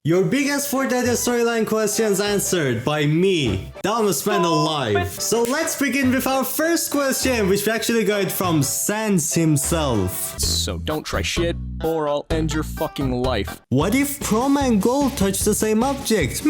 Your biggest Fortnite storyline questions answered by me, Damusman Alive. So let's begin with our first question, which we actually got from Sans himself. So don't try shit, or I'll end your fucking life. What if prom and gold touch the same object?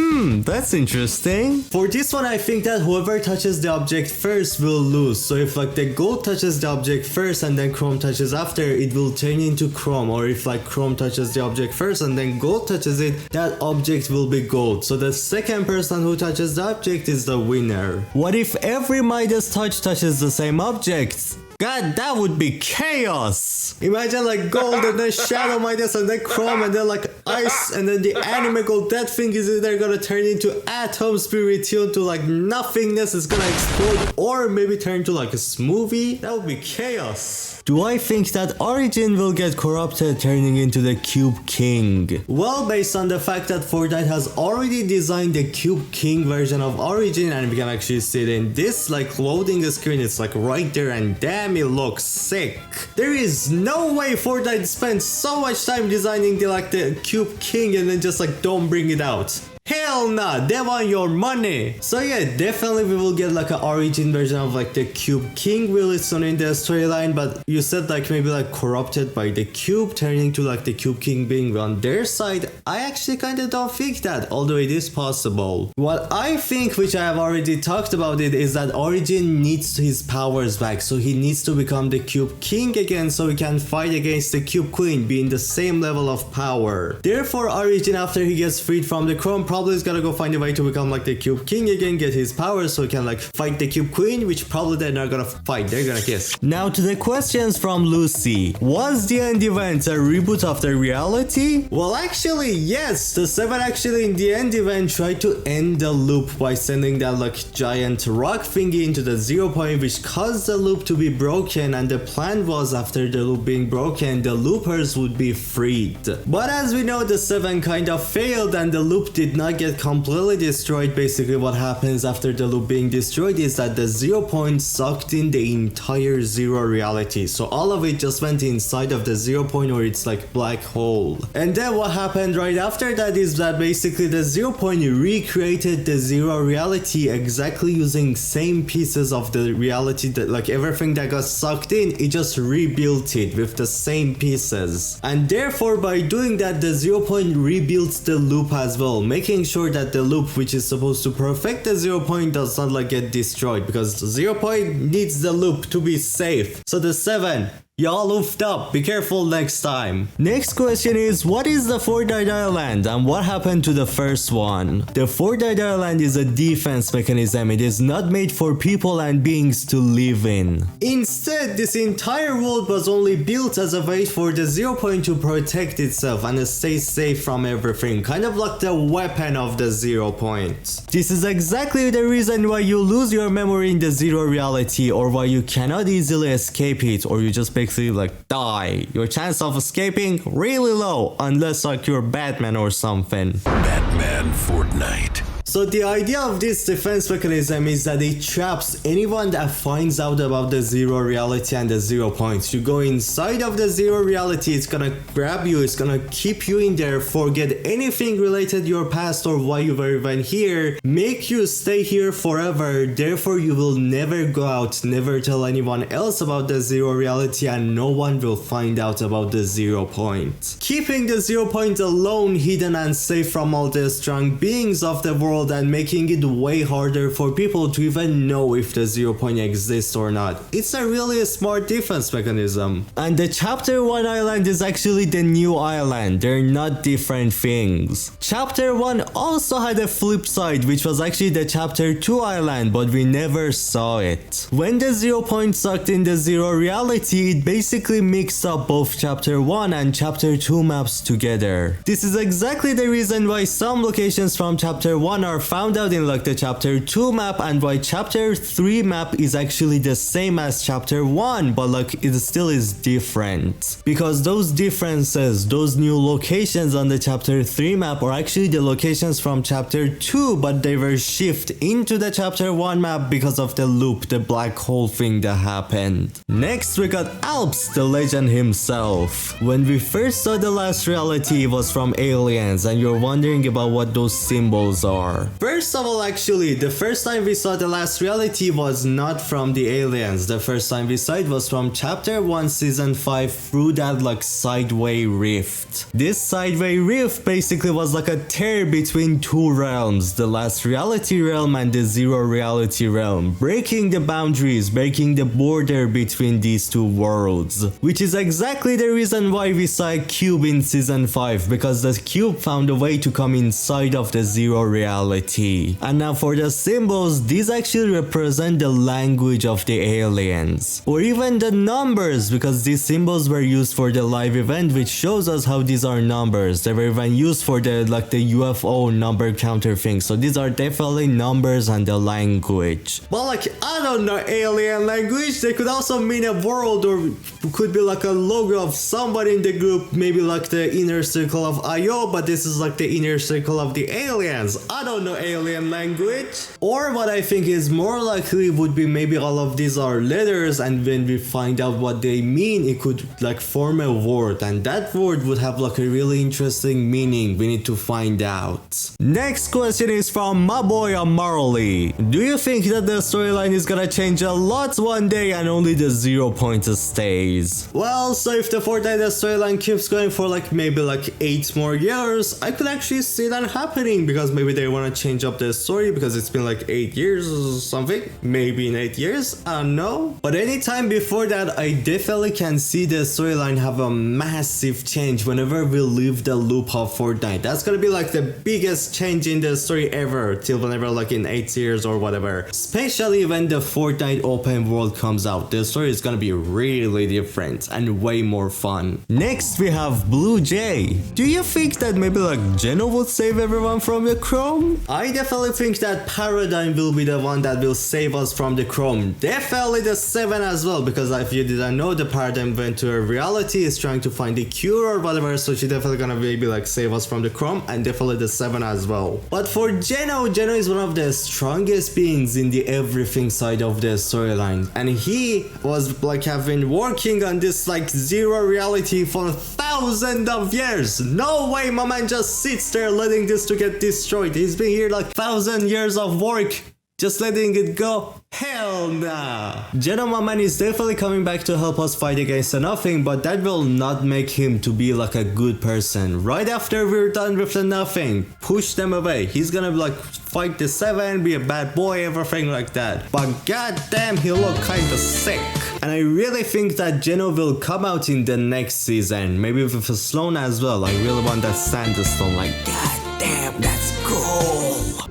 That's interesting. For this one, I think that whoever touches the object first will lose. So if like the gold touches the object first and then chrome touches after, it will turn into chrome. Or if like chrome touches the object first and then gold touches it, that object will be gold. So the second person who touches the object is the winner. What if every Midas touch touches the same object? God, that would be chaos! Imagine like gold and then shadow Midas and then chrome and then like ice and then the anime gold. That thing is either gonna turn into atoms, be retuned to like nothingness, it's gonna explode, or maybe turn to like a smoothie. That would be chaos. Do I think that Origin will get corrupted, turning into the Cube King? Well, based on the fact that Fortnite has already designed the Cube King version of Origin, and we can actually see it in this like loading screen, it's like right there, and damn, it looks sick. There is no way Fortnite spent so much time designing the Cube King and then just like don't bring it out. Hell nah, they want your money. So yeah, definitely we will get like an Origin version of like the Cube King really soon in the storyline, but you said like maybe like corrupted by the cube, turning to like the Cube King being on their side. I actually kind of don't think that, although it is possible. What I think, which I have already talked about it, is that Origin needs his powers back, so he needs to become the Cube King again so he can fight against the Cube Queen, being the same level of power. Therefore Origin, after he gets freed from the chrome, probably is gonna go find a way to become like the Cube King again, get his powers so he can like fight the Cube Queen, which probably they're not gonna fight, they're gonna kiss. Now to the questions from Lucy. Was the end event a reboot of the reality? Well, actually yes, the 7 actually in the end event tried to end the loop by sending that like giant rock thingy into the 0 point, which caused the loop to be broken, and the plan was after the loop being broken, the loopers would be freed. But as we know, the 7 kind of failed and the loop did not get completely destroyed. Basically what happens after the loop being destroyed is that the 0 point sucked in the entire 0 reality, so all of it just went inside of the 0 point, or it's like black hole. And then what happened right after that is that basically the 0 point recreated the 0 reality exactly using same pieces of the reality, that like everything that got sucked in, it just rebuilt it with the same pieces. And therefore by doing that, the 0 point rebuilt the loop as well, making sure that the loop, which is supposed to perfect the 0 point, does not like get destroyed, because 0 point needs the loop to be safe. So the 7, y'all oofed up, be careful next time. Next question is, what is the Fortnite Island and what happened to the first one? The Fortnite Island is a defense mechanism. It is not made for people and beings to live in. Instead, this entire world was only built as a way for the 0 point to protect itself and stay safe from everything, kind of like the weapon of the 0 point. This is exactly the reason why you lose your memory in the 0 reality, or why you cannot easily escape it, or you just basically like die. Your chance of escaping really low, unless like you're Batman or something. Batman Fortnite. So the idea of this defense mechanism is that it traps anyone that finds out about the 0 reality and the 0 points. You go inside of the 0 reality, it's gonna grab you, it's gonna keep you in there, forget anything related to your past or why you were even here, make you stay here forever. Therefore you will never go out, never tell anyone else about the 0 reality, and no one will find out about the 0 point. Keeping the 0 point alone, hidden and safe from all the strong beings of the world, and making it way harder for people to even know if the 0 point exists or not. It's a really smart defense mechanism. And the chapter 1 island is actually the new island. They're not different things. Chapter 1 also had a flip side, which was actually the chapter 2 island, but we never saw it. When the 0 point sucked in the 0 reality, it basically mixed up both chapter 1 and chapter 2 maps together. This is exactly the reason why some locations from chapter 1 are are found out in like the chapter 2 map, and why chapter 3 map is actually the same as chapter 1, but like it still is different. Because those differences, those new locations on the chapter 3 map are actually the locations from chapter 2, but they were shifted into the chapter 1 map because of the loop, the black hole thing that happened. Next we got Alps, the legend himself. When we first saw the last reality, it was from aliens, and you're wondering about what those symbols are. First of all, actually, the first time we saw the last reality was not from the aliens. The first time we saw it was from chapter 1 season 5 through that like sideway rift. This sideway rift basically was like a tear between two realms, the last reality realm and the zero reality realm, breaking the boundaries, breaking the border between these two worlds, which is exactly the reason why we saw a cube in season 5, because the cube found a way to come inside of the zero reality. And now for the symbols, these actually represent the language of the aliens, or even the numbers, because these symbols were used for the live event, which shows us how these are numbers. They were even used for the like the UFO number counter thing, so these are definitely numbers and the language. But like, I don't know alien language, they could also mean a world, or could be like a logo of somebody in the group, maybe like the inner circle of IO, but this is like the inner circle of the aliens. I don't know alien language. Or what I think is more likely would be maybe all of these are letters, and when we find out what they mean, it could like form a word, and that word would have like a really interesting meaning. We need to find out. Next question is from my boy Marley. Do you think that the storyline is gonna change a lot one day and only the 0 point stays? Well, so if the Fortnite storyline keeps going for like maybe like 8 more years, I could actually see that happening, because maybe they want to change up the story, because it's been like 8 years or something. Maybe in 8 years, I don't know. But anytime before that, I definitely can see the storyline have a massive change whenever we leave the loop of Fortnite. That's gonna be like the biggest change in the story ever, till whenever like in 8 years or whatever. Especially when the Fortnite open world comes out, the story is gonna be really different and way more fun. Next we have Blue Jay. Do you think that maybe like Geno would save everyone from the Chrome? I definitely think that Paradigm will be the one that will save us from the Chrome. Definitely the 7 as well, because if you didn't know, the Paradigm went to a reality, is trying to find a cure or whatever, so she definitely gonna maybe like save us from the Chrome, and definitely the 7 as well. But for Geno is one of the strongest beings in the everything side of the storyline, and he was like have been working on this like zero reality for thousands of years. No way my man just sits there letting this to get destroyed. He's been here like 1,000 years of work, just letting it go? Hell nah. Geno my man is definitely coming back to help us fight against the nothing, but that will not make him to be like a good person. Right after we're done with the nothing, push them away. He's gonna like fight the 7, be a bad boy, everything like that. But goddamn, he look kinda sick. And I really think that Geno will come out in the next season, maybe with a Sloan as well. I really want that Sandstone, like goddamn, that's cool.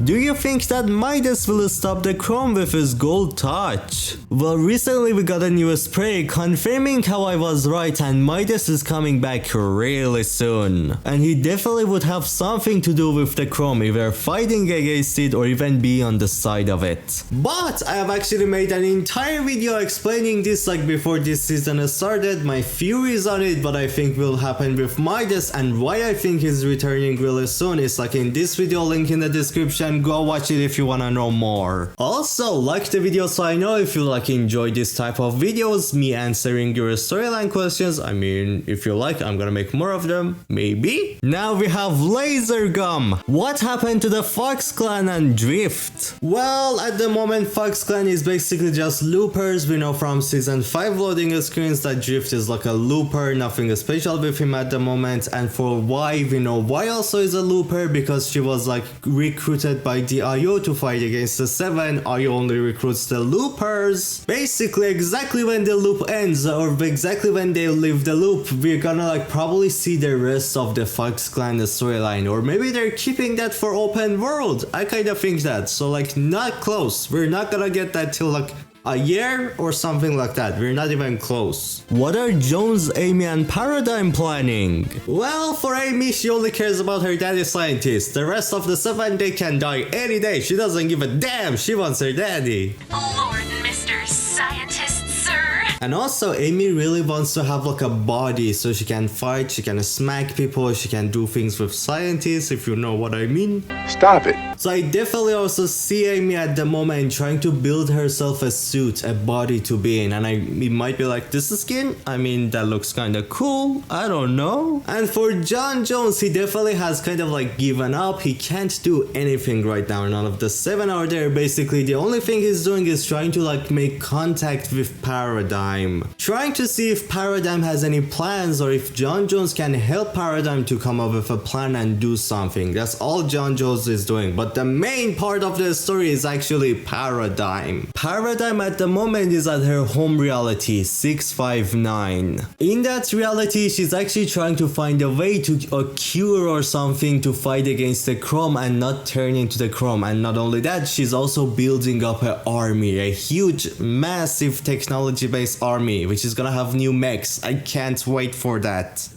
Do you think that Midas will stop the Chrome with his gold touch? Well, recently we got a new spray confirming how I was right, and Midas is coming back really soon. And he definitely would have something to do with the Chrome, either fighting against it or even be on the side of it. But I have actually made an entire video explaining this like before this season started, my theories on it, what I think will happen with Midas and why I think he's returning really soon is like in this video, link in the description. Go watch it if you wanna know more. Also, like the video so I know if you like enjoy this type of videos, me answering your storyline questions. I mean, if you like, I'm gonna make more of them, maybe. Now we have Laser Gum. What happened to the Fox Clan and Drift? Well, at the moment Fox Clan is basically just loopers. We know from season 5 loading screens that Drift is like a looper, nothing special with him at the moment. And for Y, we know Y also is a looper because she was like recruited by the IO to fight against the 7. IO only recruits the loopers. Basically, exactly when the loop ends or exactly when they leave the loop, we're gonna like probably see the rest of the Fox Clan storyline, or maybe they're keeping that for open world. I kind of think that, so like not close. We're not gonna get that till like a year or something like that. We're not even close. What are Jones, Amy, and Paradigm planning? Well, for Amy, she only cares about her daddy scientist. The rest of the 7, they can die any day. She doesn't give a damn. She wants her daddy. Lord, Mr. Scientist, sir. And also, Amy really wants to have like a body so she can fight, she can smack people, she can do things with scientists, if you know what I mean. Stop it. So I definitely also see Amy at the moment trying to build herself a suit, a body to be in, and it might be like, this skin? I mean, that looks kind of cool, I don't know. And for John Jones, he definitely has kind of like given up. He can't do anything right now. None of the 7 are there. Basically, the only thing he's doing is trying to like make contact with Paradigm. Trying to see if Paradigm has any plans or if John Jones can help Paradigm to come up with a plan and do something. That's all John Jones is doing. But the main part of the story is actually Paradigm. Paradigm at the moment is at her home reality, 659. In that reality, she's actually trying to find a way to a cure or something to fight against the Chrome and not turn into the Chrome. And not only that, she's also building up her army, a huge, massive technology-based army, which is gonna have new mechs. I can't wait for that.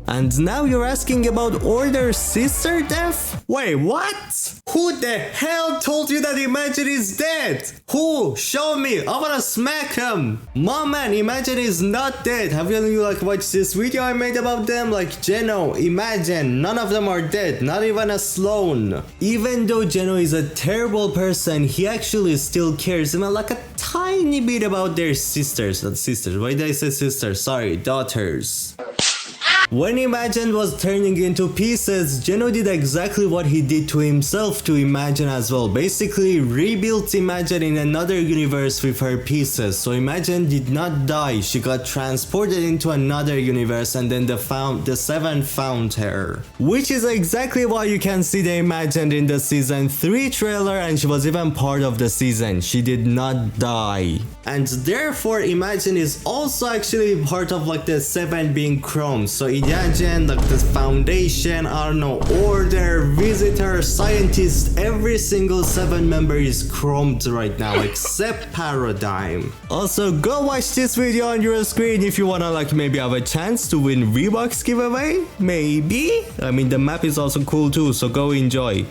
And now you're asking about Order's sister death? Wait, what? Who the hell told you that Imagine is dead? Who? Show me. I wanna smack him. Mom, man, Imagine is not dead. Have you like watched this video I made about them? Like Geno, Imagine, none of them are dead. Not even a Sloan. Even though Geno is a terrible person, he actually still cares like a tiny bit about their sisters. Not sisters. Why did I say sisters? Sorry, daughters. When Imagine was turning into pieces, Geno did exactly what he did to himself to Imagine as well. Basically rebuilt Imagine in another universe with her pieces. So Imagine did not die. She got transported into another universe and then the 7 found her. Which is exactly why you can see the Imagine in the season 3 trailer, and she was even part of the season. She did not die. And therefore Imagine is also actually part of like the 7 being Chrome. So Imagine, like the Foundation, I don't know, Order, Visitor, Scientist, every single 7 member is chromed right now except Paradigm. Also, go watch this video on your screen if you wanna like maybe have a chance to win V-Bucks giveaway. Maybe. I mean, the map is also cool too, so go enjoy.